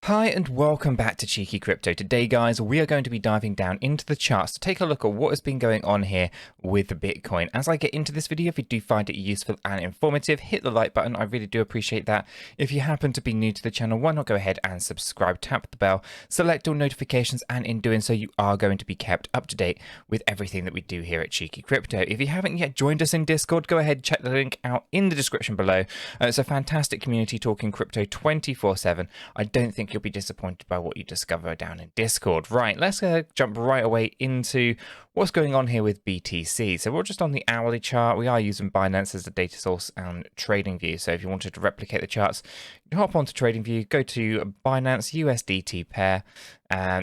Hi and welcome back to Cheeky Crypto. Today guys, we are going to be diving down into the charts to take a look at what has been going on here with the Bitcoin. As I get into this video, if you do find it useful and informative, hit the like button. I really do appreciate that. If you happen to be new to the channel, why not go ahead and subscribe, tap the bell, select all notifications, and in doing so you are going to be kept up to date with everything that we do here at Cheeky Crypto. If you haven't yet joined us in Discord, go ahead, check the link out in the description below. It's a fantastic community talking crypto 24/7. I don't think you'll be disappointed by what you discover down in Discord. Right, let's jump right away into what's going on here with BTC. So we're just on the hourly chart. We are using Binance as the data source and TradingView. So if you wanted to replicate the charts, you can hop onto TradingView, go to Binance USDT pair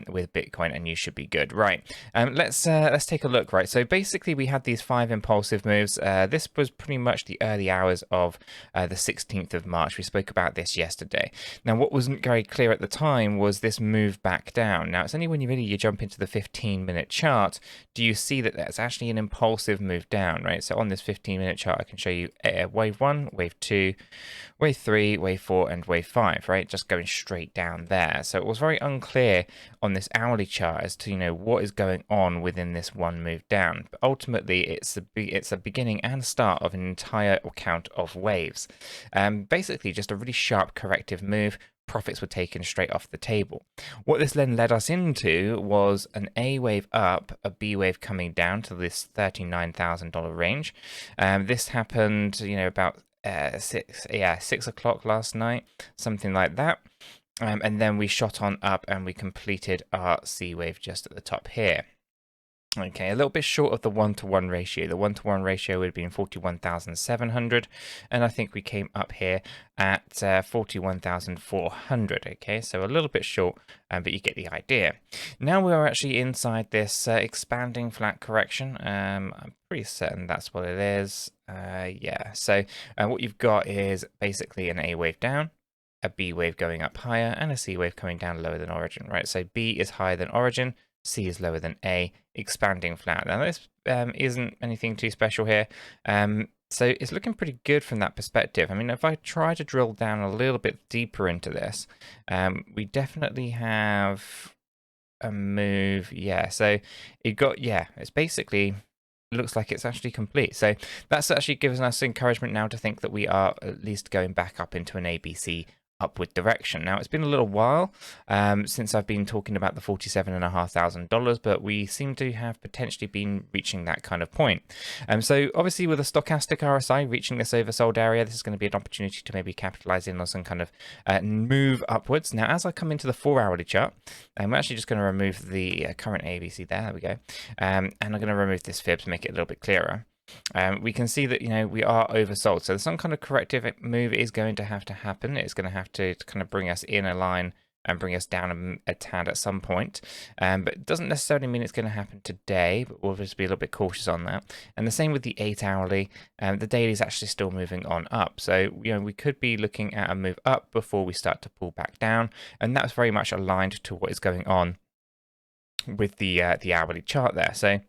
with Bitcoin, and you should be good. Right, let's take a look. Right, so basically we had these 5 impulsive moves. This was pretty much the early hours of the 16th of March. We spoke about this yesterday. Now, what wasn't very clear at the time was this move back down. Now, it's only when you jump into the 15-minute chart do you see that that's actually an impulsive move down, right? So on this 15-minute chart, I can show you wave 1, wave 2, wave 3, wave 4, and wave 5, right? Just going straight down there. So it was very unclear on this hourly chart as to, what is going on within this one move down. But ultimately, it's a beginning and start of an entire count of waves. Basically, just a really sharp corrective move. Profits were taken straight off the table. What this then led us into was an A wave up, a B wave coming down to this $39,000 range. This happened, about 6 o'clock last night, something like that. And then we shot on up and we completed our C wave just at the top here. Okay, a little bit short of the 1-to-1 ratio. The 1-to-1 ratio would have been 41,700, and I think we came up here at 41,400. Okay, so a little bit short, but you get the idea. Now we are actually inside this expanding flat correction. I'm pretty certain that's what it is. Yeah, so what you've got is basically an A wave down, a B wave going up higher, and a C wave coming down lower than origin, right? So B is higher than origin, C is lower than A, expanding flat. Now this isn't anything too special here. So it's looking pretty good from that perspective. I mean, if I try to drill down a little bit deeper into this, we definitely have a move. Yeah, so it's basically, looks like it's actually complete. So that's actually gives us encouragement now to think that we are at least going back up into an ABC upward direction. Now, it's been a little while since I've been talking about the $47,500, but we seem to have potentially been reaching that kind of point. So obviously with a stochastic RSI reaching this oversold area, this is going to be an opportunity to maybe capitalize in on some kind of move upwards. Now, as I come into the 4-hourly chart, I'm actually just going to remove the current ABC there. There we go. And I'm going to remove this fib to make it a little bit clearer. We can see that, we are oversold. So some kind of corrective move is going to have to happen. It's going to have to kind of bring us in a line and bring us down a tad at some point. But it doesn't necessarily mean it's going to happen today, but we'll just be a little bit cautious on that. And the same with the 8-hourly. The daily is actually still moving on up. So, we could be looking at a move up before we start to pull back down. And that's very much aligned to what is going on with the hourly chart there. So,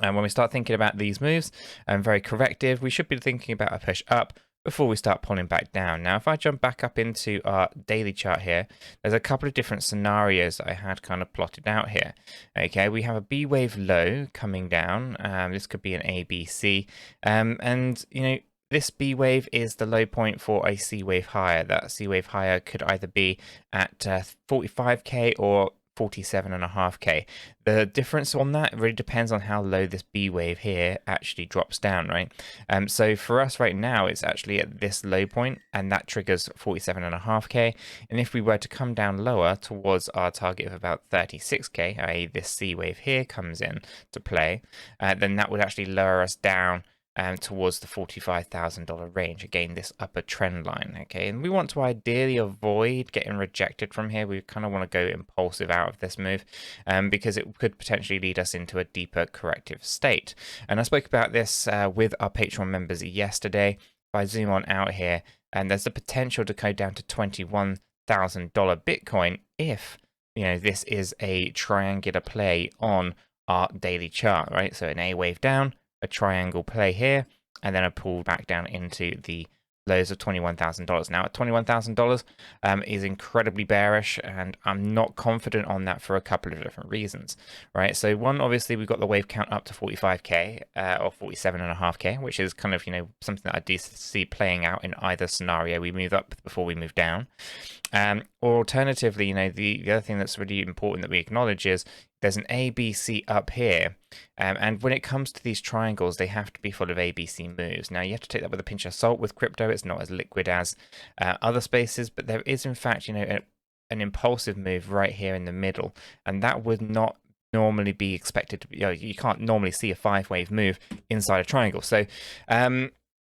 and when we start thinking about these moves and very corrective, we should be thinking about a push up before we start pulling back down. Now, if I jump back up into our daily chart here, there's a couple of different scenarios that I had kind of plotted out here. Okay, we have a B wave low coming down. This could be an ABC. And, this B wave is the low point for a C wave higher. That C wave higher could either be at 45K or 47.5K. The difference on that really depends on how low this B wave here actually drops down, right? So for us right now, it's actually at this low point, and that triggers 47.5K. And if we were to come down lower towards our target of about 36K, i.e. this C wave here comes in to play, then that would actually lower us down towards the $45,000 range. Again, this upper trend line. Okay, and we want to ideally avoid getting rejected from here. We kind of want to go impulsive out of this move because it could potentially lead us into a deeper corrective state. And I spoke about this with our Patreon members yesterday. If I zoom on out here, and there's the potential to go down to $21,000 Bitcoin if this is a triangular play on our daily chart, right? So an A wave down, a triangle play here, and then a pull back down into the lows of $21,000. Now, at $21,000 is incredibly bearish, and I'm not confident on that for a couple of different reasons, right? So one, obviously, we've got the wave count up to 45k or 47.5k, which is kind of, you know, something that I do see playing out in either scenario. We move up before we move down. Or alternatively, you know, the other thing that's really important that we acknowledge is there's an ABC up here. And when it comes to these triangles, they have to be full of ABC moves. Now, you have to take that with a pinch of salt with crypto. It's not as liquid as other spaces, but there is, in fact, you know, an impulsive move right here in the middle. And that would not normally be expected to be, you know, you can't normally see a 5-wave move inside a triangle. So,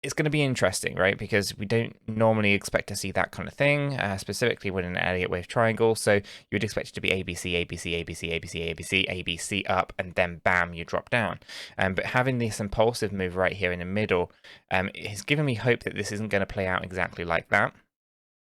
it's going to be interesting, right? Because we don't normally expect to see that kind of thing, specifically when in an Elliott wave triangle. So you would expect it to be ABC, ABC, ABC, ABC, ABC, ABC up, and then bam, you drop down. But having this impulsive move right here in the middle has given me hope that this isn't going to play out exactly like that.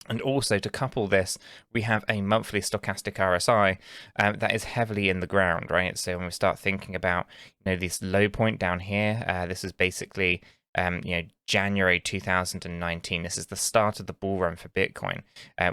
And also, to couple this, we have a monthly stochastic RSI that is heavily in the ground, right? So when we start thinking about, you know, this low point down here, this is basically you know, January 2019. This is the start of the bull run for Bitcoin.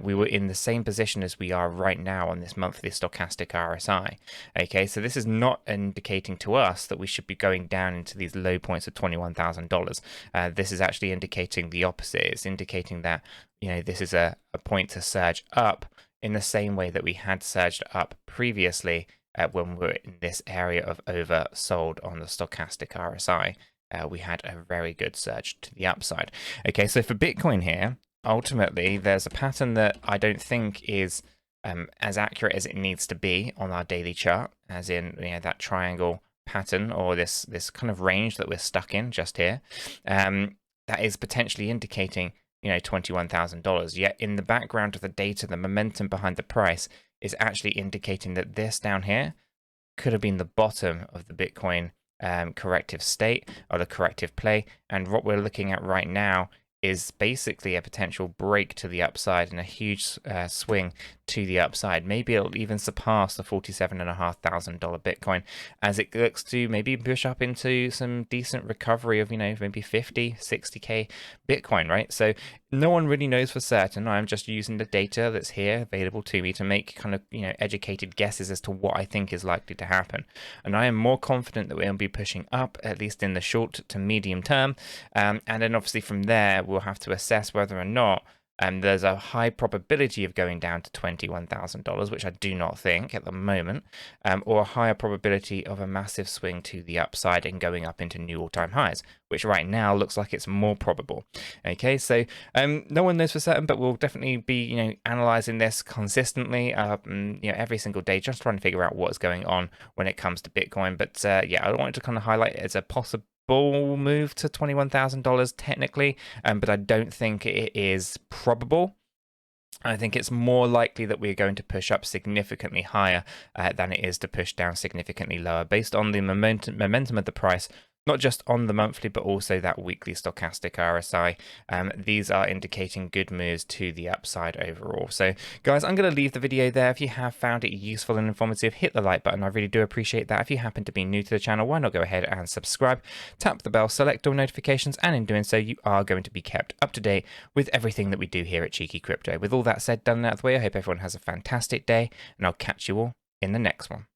We were in the same position as we are right now on this monthly stochastic RSI. Okay, so this is not indicating to us that we should be going down into these low points of $21,000. This is actually indicating the opposite. It's indicating that, you know, this is a point to surge up in the same way that we had surged up previously when we were in this area of oversold on the stochastic RSI. We had a very good surge to the upside. Okay, so for Bitcoin here, ultimately, there's a pattern that I don't think is as accurate as it needs to be on our daily chart, as in, you know, that triangle pattern or this kind of range that we're stuck in just here. That is potentially indicating, you know, $21,000. Yet in the background of the data, the momentum behind the price is actually indicating that this down here could have been the bottom of the Bitcoin corrective state or the corrective play, and what we're looking at right now is basically a potential break to the upside and a huge swing to the upside. Maybe it'll even surpass the $47,500 Bitcoin as it looks to maybe push up into some decent recovery of, you know, maybe 50, 60k Bitcoin, right? So no one really knows for certain. I'm just using the data that's here available to me to make kind of, you know, educated guesses as to what I think is likely to happen. And I am more confident that we'll be pushing up, at least in the short to medium term. And then obviously from there, we'll have to assess whether or not there's a high probability of going down to $21,000, which I do not think at the moment, or a higher probability of a massive swing to the upside and going up into new all-time highs, which right now looks like it's more probable. Okay, so no one knows for certain, but we'll definitely be, you know, analyzing this consistently, you know, every single day, just trying to figure out what's going on when it comes to Bitcoin. But yeah, I wanted to kind of highlight it as a possible move to $21,000 technically, but I don't think it is probable. I think it's more likely that we're going to push up significantly higher than it is to push down significantly lower, based on the momentum of the price, not just on the monthly, but also that weekly stochastic RSI. These are indicating good moves to the upside overall. So guys, I'm going to leave the video there. If you have found it useful and informative, hit the like button. I really do appreciate that. If you happen to be new to the channel, why not go ahead and subscribe, tap the bell, select all notifications, and in doing so, you are going to be kept up to date with everything that we do here at Cheeky Crypto. With all that said, done and out of the way, I hope everyone has a fantastic day, and I'll catch you all in the next one.